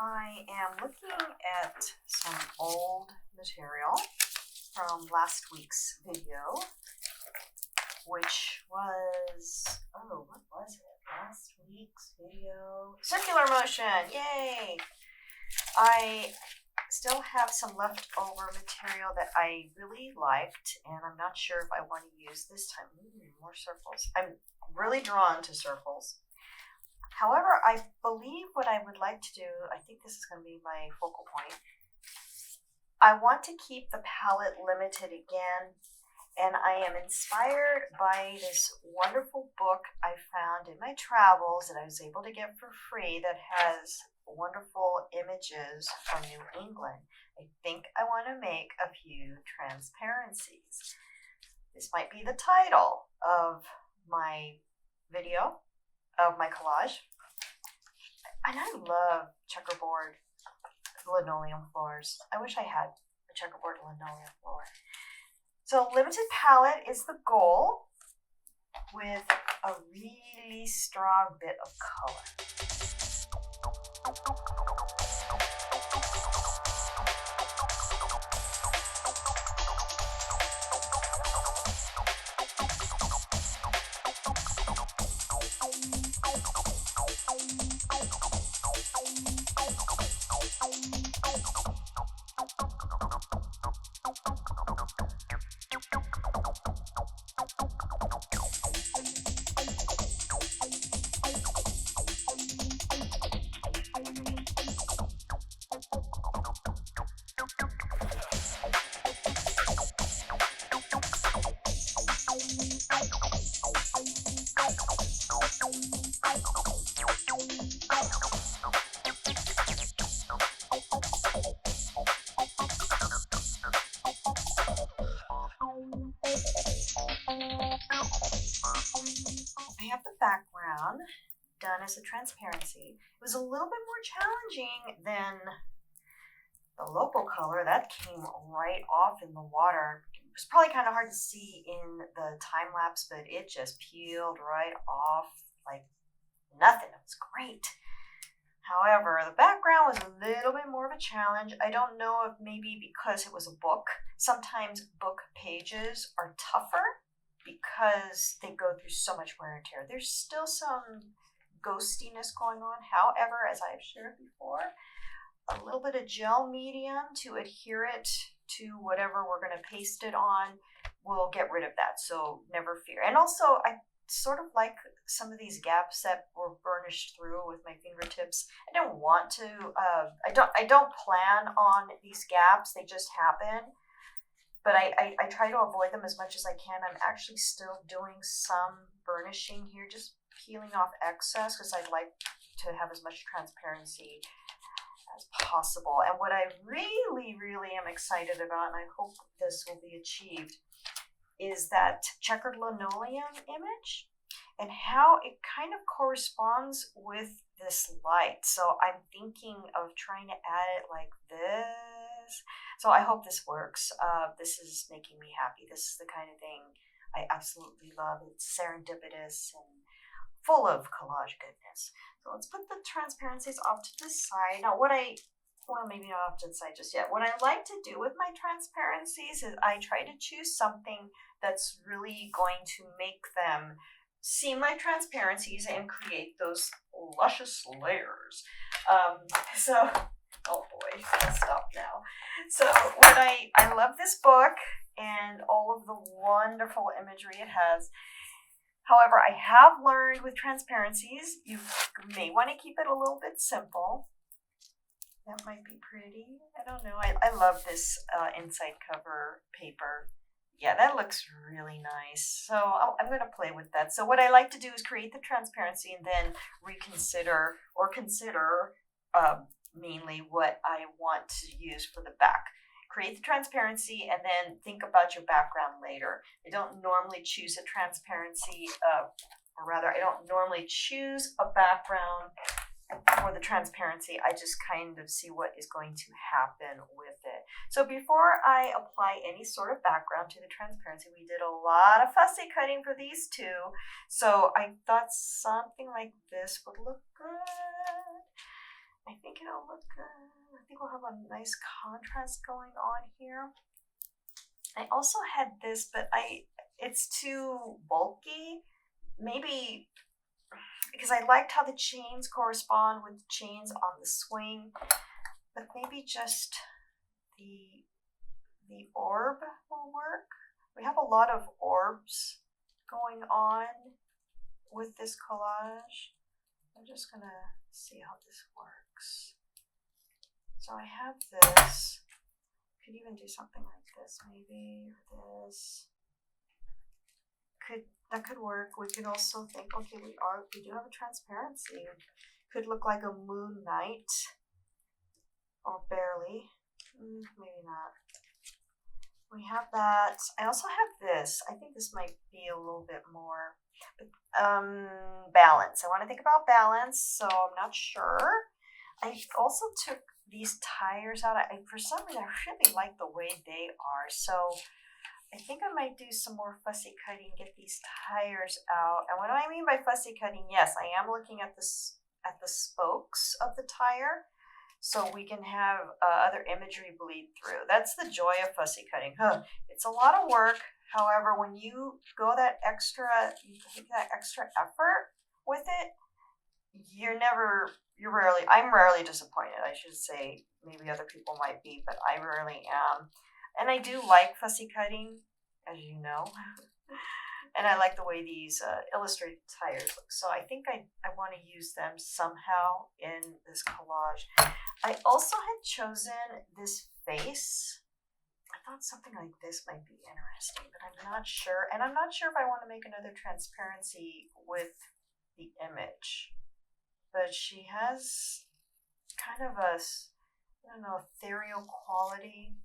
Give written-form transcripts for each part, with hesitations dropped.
I am looking at some old material from last week's video, which was, what was it? Last week's video? Circular motion, yay! I still have some leftover material that I really liked, and I'm not sure if I want to use this time. More circles. I'm really drawn to circles. However, I believe what I would like to do, I think this is going to be my focal point. I want to keep the palette limited again, and I am inspired by this wonderful book I found in my travels that I was able to get for free that has wonderful images from New England. I think I want to make a few transparencies. This might be the title of my video, of my collage. And I love checkerboard linoleum floors. I wish I had a checkerboard linoleum floor. So limited palette is the goal with a really strong bit of color. I have the background done as a transparency. It was a little bit more challenging than the local color. That came right off in the water. It was probably kind of hard to see in the time lapse, but it just peeled right off like nothing. It was great. However, the background was a little bit more of a challenge. I don't know if maybe because it was a book. Sometimes book pages are tougher because they go through so much wear and tear. There's still some ghostiness going on. However, as I've shared before, a little bit of gel medium to adhere it to whatever we're going to paste it on will get rid of that. So never fear. And also, I sort of like some of these gaps that were burnished through with my fingertips. I don't want to, I don't plan on these gaps. They just happen. But I try to avoid them as much as I can. I'm actually still doing some burnishing here, just peeling off excess because I'd like to have as much transparency as possible. And what I really, really am excited about, and I hope this will be achieved, is that checkered linoleum image and how it kind of corresponds with this light. So I'm thinking of trying to add it like this. So I hope this works. This is making me happy. This is the kind of thing I absolutely love. It's serendipitous and full of collage goodness. So let's put the transparencies off to the side. Now maybe not off to the side just yet. What I like to do with my transparencies is I try to choose something that's really going to make them seem like transparencies and create those luscious layers. Oh boy, I'll stop now. So I love this book and all of the wonderful imagery it has. However, I have learned with transparencies, you may want to keep it a little bit simple. That might be pretty. I don't know. I love this inside cover paper. Yeah, that looks really nice. So I'm going to play with that. So what I like to do is create the transparency and then reconsider or consider mainly what I want to use for the back. Create the transparency and then think about your background later. I don't normally choose a transparency, or rather, I don't normally choose a background for the transparency. I just kind of see what is going to happen with it. So before I apply any sort of background to the transparency, we did a lot of fussy cutting for these two. So I thought something like this would look good. I think it'll look good. I think we'll have a nice contrast going on here. I also had this, but it's too bulky. Maybe because I liked how the chains correspond with the chains on the swing, but maybe just the orb will work. We have a lot of orbs going on with this collage. I'm just gonna see how this works. So I have this. Could even do something like this, maybe, or this. That could work. We could also think, okay, we do have a transparency. Could look like a moon night, or barely. Maybe not. We have that. I also have this. I think this might be a little bit more balance. I want to think about balance, so I'm not sure. I also took these tires out. For some reason, I really like the way they are, so I think I might do some more fussy cutting, get these tires out. And what do I mean by fussy cutting? Yes, I am looking at the spokes of the tire, so we can have other imagery bleed through. That's the joy of fussy cutting. It's a lot of work. However, when you go you take that extra effort with it, I'm rarely disappointed. I should say, maybe other people might be, but I rarely am. And I do like fussy cutting, as you know. And I like the way these illustrated tires look. So I think I want to use them somehow in this collage. I also had chosen this face. I thought something like this might be interesting, but I'm not sure. And I'm not sure if I want to make another transparency with the image. But she has kind of a, I don't know, ethereal quality,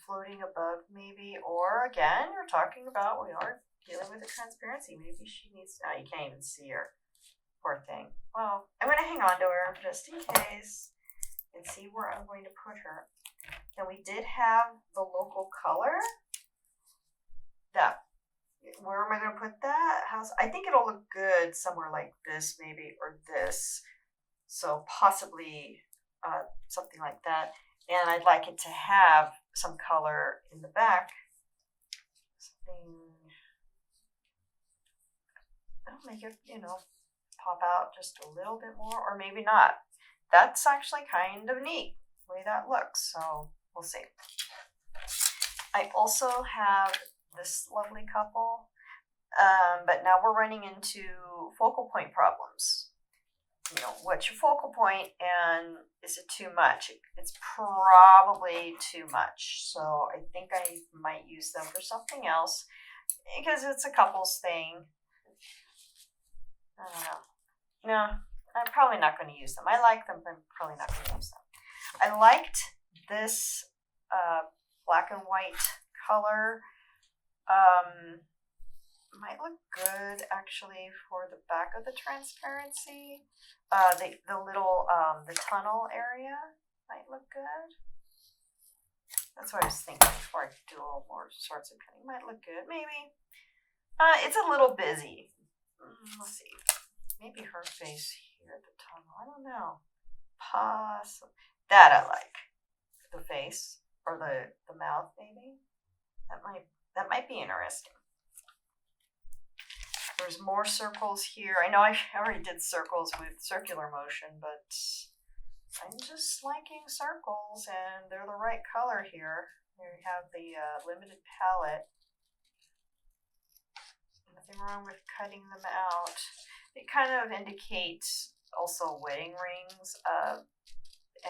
floating above maybe. Or again, we're talking about, we are dealing with a transparency. Maybe she needs, you can't even see her. Poor thing. Well, I'm going to hang on to her just in case and see where I'm going to put her. Then we did have the local color. Where am I going to put that? I think it'll look good somewhere like this maybe, or this. So possibly something like that. And I'd like it to have some color in the back. That'll make it, pop out just a little bit more, or maybe not. That's actually kind of neat, the way that looks. So we'll see. I also have this lovely couple, but now we're running into focal point problems. What's your focal point, and is it too much? It's probably too much, so I think I might use them for something else, because it's a couples thing. I don't know. No, I'm probably not going to use them. I like them, but I'm probably not going to use them. I liked this black and white color. Might look good actually for the back of the transparency. The little the tunnel area might look good. That's what I was thinking before I do all more sorts of cutting. Might look good, maybe. It's a little busy. Let's see. Maybe her face here at the tunnel. I don't know. Possibly. That I like. The face or the mouth, maybe. That might be interesting. There's more circles here. I know I already did circles with circular motion, but I'm just liking circles, and they're the right color here. Here we have the limited palette. Nothing wrong with cutting them out. It kind of indicates also wedding rings,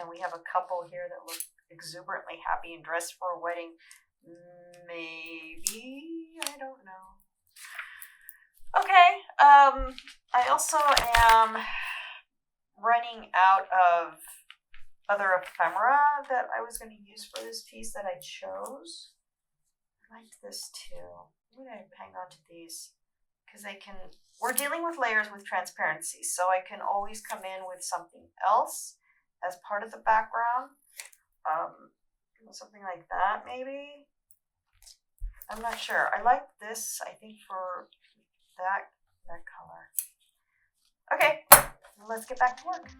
and we have a couple here that look exuberantly happy and dressed for a wedding. Maybe, I don't know. Okay, I also am running out of other ephemera that I was going to use for this piece that I chose. I liked this too. I'm going to hang on to these because we're dealing with layers with transparency, so I can always come in with something else as part of the background. Something like that maybe. I'm not sure. I like this, I think, for that color. Okay, let's get back to work.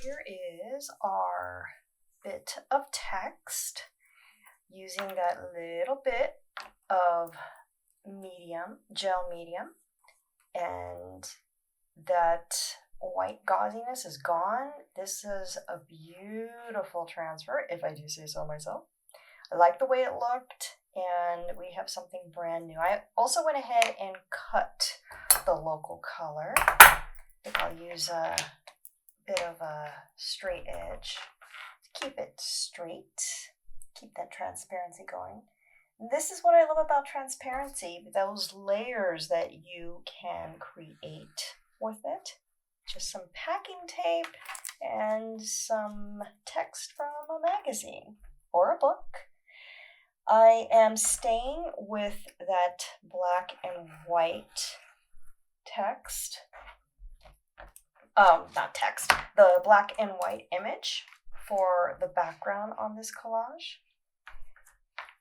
Here is our bit of text using that little bit of gel medium, and that white gauziness is gone. This is a beautiful transfer, if I do say so myself. I like the way it looked, and we have something brand new. I also went ahead and cut the local color. I think I'll use a bit of a straight edge to keep it straight, keep that transparency going. This is what I love about transparency, those layers that you can create with it. Just some packing tape and some text from a magazine or a book. I am staying with that black and white text. Not text, the black and white image for the background on this collage.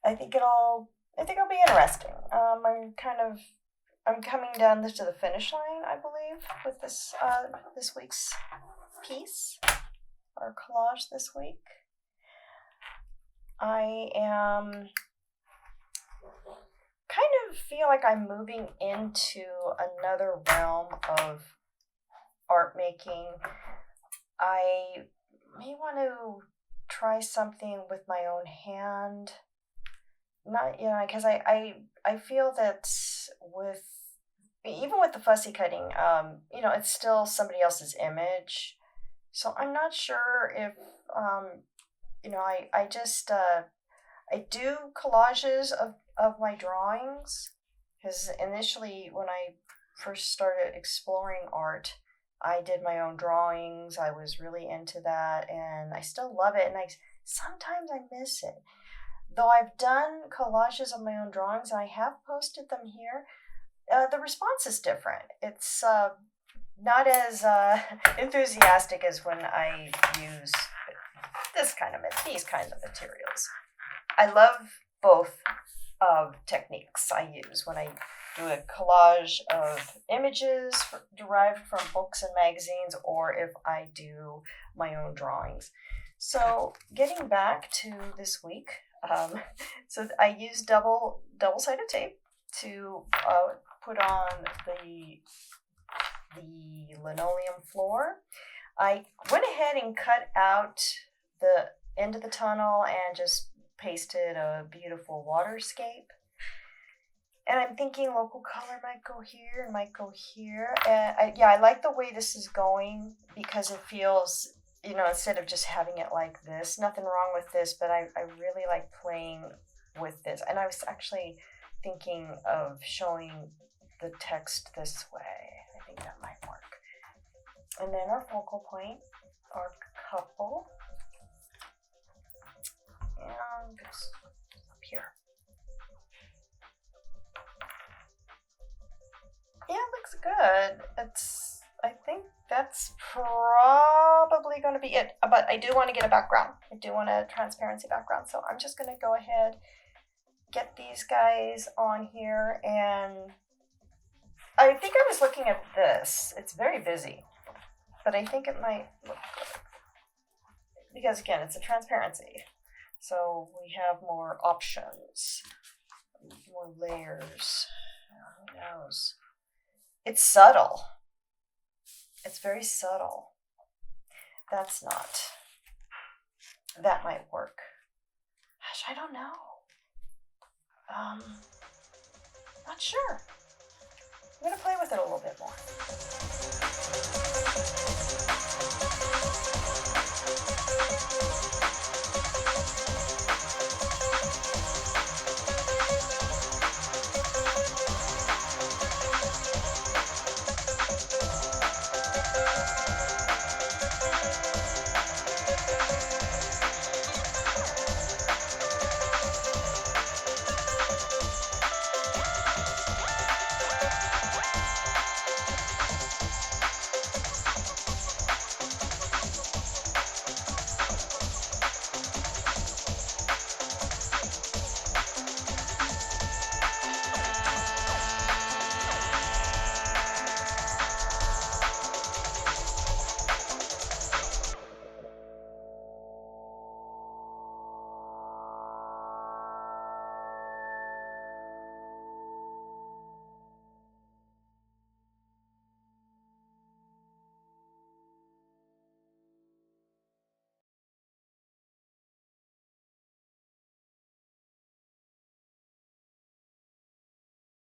I think it'll be interesting. I'm coming down to the finish line, I believe, with this week's piece or collage this week. I am kind of feel like I'm moving into another realm of art making. I may want to try something with my own hand. Not, because I feel that even with the fussy cutting, it's still somebody else's image. So I'm not sure if, I do collages of my drawings, because initially when I first started exploring art, I did my own drawings. I was really into that, and I still love it, and sometimes I miss it. Though I've done collages of my own drawings, and I have posted them here, the response is different. It's not as enthusiastic as when I use these kind of materials. I love both techniques I use when I do a collage of images derived from books and magazines, or if I do my own drawings. So getting back to this week, so I used double-sided tape to put on the linoleum floor. I went ahead and cut out the end of the tunnel and just pasted a beautiful waterscape. And I'm thinking local color might go here, it might go here. And I like the way this is going, because it feels, instead of just having it like this, nothing wrong with this, but I really like playing with this. And I was actually thinking of showing the text this way. I think that might work. And then our focal point, our couple, and it's up here. Yeah, it looks good. I think that's probably going to be it. But I do want to get a background. I do want a transparency background. So I'm just going to go ahead, get these guys on here. And I think I was looking at this. It's very busy, but I think it might look good. Because again, it's a transparency. So we have more options, more layers. Who knows? It's subtle. It's very subtle. That's not. That might work. Gosh, I don't know. Not sure. I'm going to play with it a little bit more.